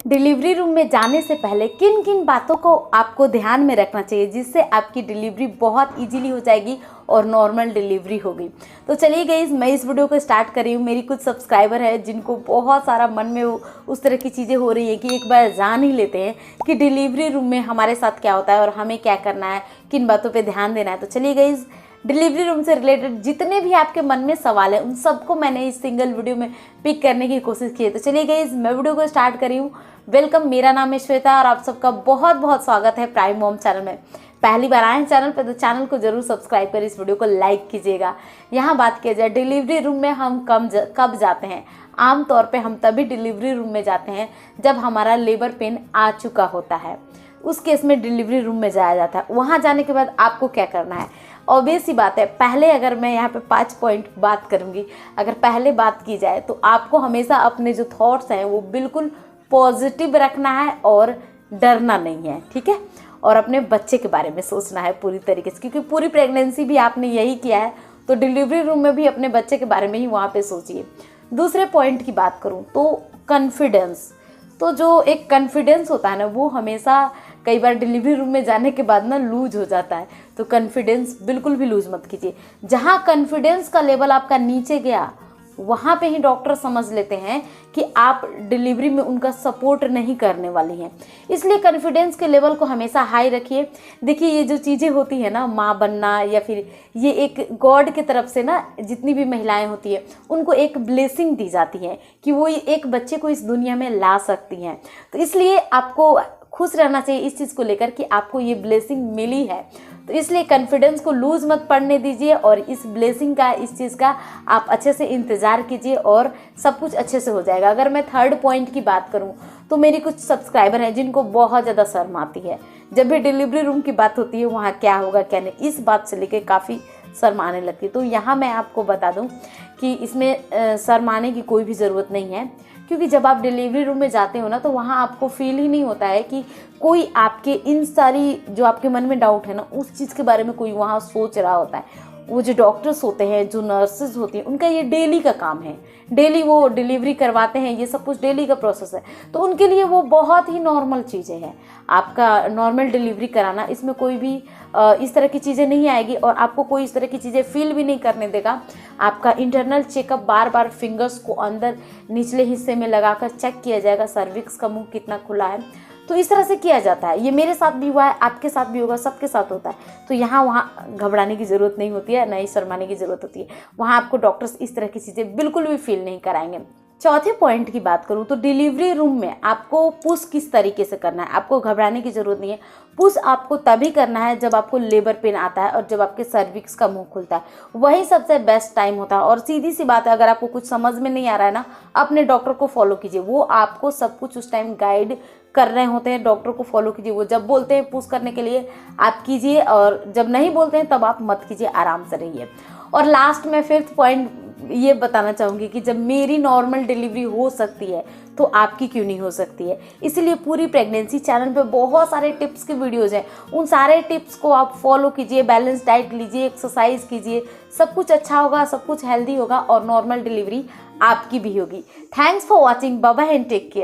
Delivery room में जाने से पहले किन किन बातों को आपको ध्यान में रखना चाहिए जिससे आपकी डिलीवरी बहुत इजीली हो जाएगी और नॉर्मल डिलीवरी होगी। तो चलिए गाइस, मैं इस वीडियो को स्टार्ट कर रही हूँ। मेरी कुछ सब्सक्राइबर है जिनको बहुत सारा मन में उस तरह की चीज़ें हो रही है कि एक बार जान ही लेते हैं कि डिलीवरी रूम में हमारे साथ क्या होता है और हमें क्या करना है, किन बातों पर ध्यान देना है। तो चलिए गाइस, डिलीवरी रूम से रिलेटेड जितने भी आपके मन में सवाल है उन सबको मैंने इस सिंगल वीडियो में पिक करने की कोशिश की है। तो चलिए गाइस, मैं वीडियो को स्टार्ट कर रही हूँ। वेलकम, मेरा नाम है श्वेता और आप सबका बहुत बहुत स्वागत है प्राइम मॉम चैनल में। पहली बार आए हैं चैनल पर तो चैनल को जरूर सब्सक्राइब कर इस वीडियो को लाइक कीजिएगा। यहाँ बात किया जाए डिलीवरी रूम में हम कब जाते हैं। आम तौर पे हम तभी डिलीवरी रूम में जाते हैं जब हमारा लेबर पेन आ चुका होता है। उस केस में डिलीवरी रूम में जाया जाता है। वहाँ जाने के बाद आपको क्या करना है, ऑब्वियस सी बात है। पहले अगर मैं यहाँ पे 5 पॉइंट बात करूँगी, अगर पहले बात की जाए तो आपको हमेशा अपने जो थॉट्स हैं वो बिल्कुल पॉजिटिव रखना है और डरना नहीं है, ठीक है। और अपने बच्चे के बारे में सोचना है पूरी तरीके से, क्योंकि पूरी प्रेगनेंसी भी आपने यही किया है तो डिलीवरी रूम में भी अपने बच्चे के बारे में ही वहाँ पे सोचिए। दूसरे पॉइंट की बात करूँ तो कॉन्फिडेंस। तो जो एक कॉन्फिडेंस होता है ना, वो हमेशा कई बार डिलीवरी रूम में जाने के बाद ना लूज हो जाता है। तो कॉन्फिडेंस बिल्कुल भी लूज मत कीजिए। जहाँ कॉन्फिडेंस का लेवल आपका नीचे गया वहाँ पे ही डॉक्टर समझ लेते हैं कि आप डिलीवरी में उनका सपोर्ट नहीं करने वाली हैं। इसलिए कॉन्फिडेंस के लेवल को हमेशा हाई रखिए। देखिए, ये जो चीज़ें होती है ना, माँ बनना या फिर ये एक गॉड की तरफ से ना, जितनी भी महिलाएं होती है उनको एक ब्लेसिंग दी जाती है कि वो एक बच्चे को इस दुनिया में ला सकती हैं। तो इसलिए आपको खुश रहना चाहिए इस चीज़ को लेकर कि आपको ये ब्लेसिंग मिली है। तो इसलिए कॉन्फिडेंस को लूज़ मत पड़ने दीजिए और इस ब्लेसिंग का, इस चीज़ का आप अच्छे से इंतज़ार कीजिए और सब कुछ अच्छे से हो जाएगा। अगर मैं थर्ड पॉइंट की बात करूं तो मेरी कुछ सब्सक्राइबर हैं जिनको बहुत ज़्यादा शर्म आती है जब भी डिलीवरी रूम की बात होती है, वहाँ क्या होगा क्या नहीं, इस बात से लेकर काफ़ी शर्म आने लगती है। तो यहाँ मैं आपको बता दूँ कि इसमें शर्माने की कोई भी ज़रूरत नहीं है, क्योंकि जब आप डिलीवरी रूम में जाते हो ना तो वहाँ आपको फील ही नहीं होता है कि कोई आपके इन सारी जो आपके मन में डाउट है ना, उस चीज़ के बारे में कोई वहाँ सोच रहा होता है। वो जो डॉक्टर्स होते हैं, जो नर्सेज होती हैं, उनका ये डेली का काम है। डेली वो डिलीवरी करवाते हैं, ये सब कुछ डेली का प्रोसेस है। तो उनके लिए वो बहुत ही नॉर्मल चीज़ें हैं। आपका नॉर्मल डिलीवरी कराना, इसमें कोई भी इस तरह की चीज़ें नहीं आएगी और आपको कोई इस तरह की चीज़ें फील भी नहीं करने देगा। आपका इंटरनल चेकअप बार बार फिंगर्स को अंदर निचले हिस्से में लगाकर चेक किया जाएगा, सर्विक्स का मुंह कितना खुला है। तो इस तरह से किया जाता है। ये मेरे साथ भी हुआ है, आपके साथ भी होगा, सबके साथ होता है। तो यहाँ वहाँ घबराने की ज़रूरत नहीं होती है, ना ही शर्माने की ज़रूरत होती है। वहाँ आपको डॉक्टर्स इस तरह की चीज़ें बिल्कुल भी फील नहीं कराएंगे। चौथे पॉइंट की बात करूँ तो डिलीवरी रूम में आपको पुश किस तरीके से करना है। आपको घबराने की ज़रूरत नहीं है। पुश आपको तभी करना है जब आपको लेबर पेन आता है और जब आपके सर्विक्स का मुंह खुलता है, वही सबसे बेस्ट टाइम होता है। और सीधी सी बात है, अगर आपको कुछ समझ में नहीं आ रहा है ना, अपने डॉक्टर को फॉलो कीजिए। वो आपको सब कुछ उस टाइम गाइड कर रहे होते हैं। डॉक्टर को फॉलो कीजिए। वो जब बोलते हैं पुश करने के लिए आप कीजिए, और जब नहीं बोलते हैं तब आप मत कीजिए, आराम से रहिए। और लास्ट में फिफ्थ पॉइंट ये बताना चाहूँगी कि जब मेरी नॉर्मल डिलीवरी हो सकती है तो आपकी क्यों नहीं हो सकती है। इसलिए पूरी प्रेगनेंसी चैनल पे बहुत सारे टिप्स के वीडियोज़ हैं। उन सारे टिप्स को आप फॉलो कीजिए, बैलेंस डाइट लीजिए, एक्सरसाइज कीजिए, सब कुछ अच्छा होगा, सब कुछ हेल्दी होगा और नॉर्मल डिलीवरी आपकी भी होगी। Thanks for watching, bye bye and take care.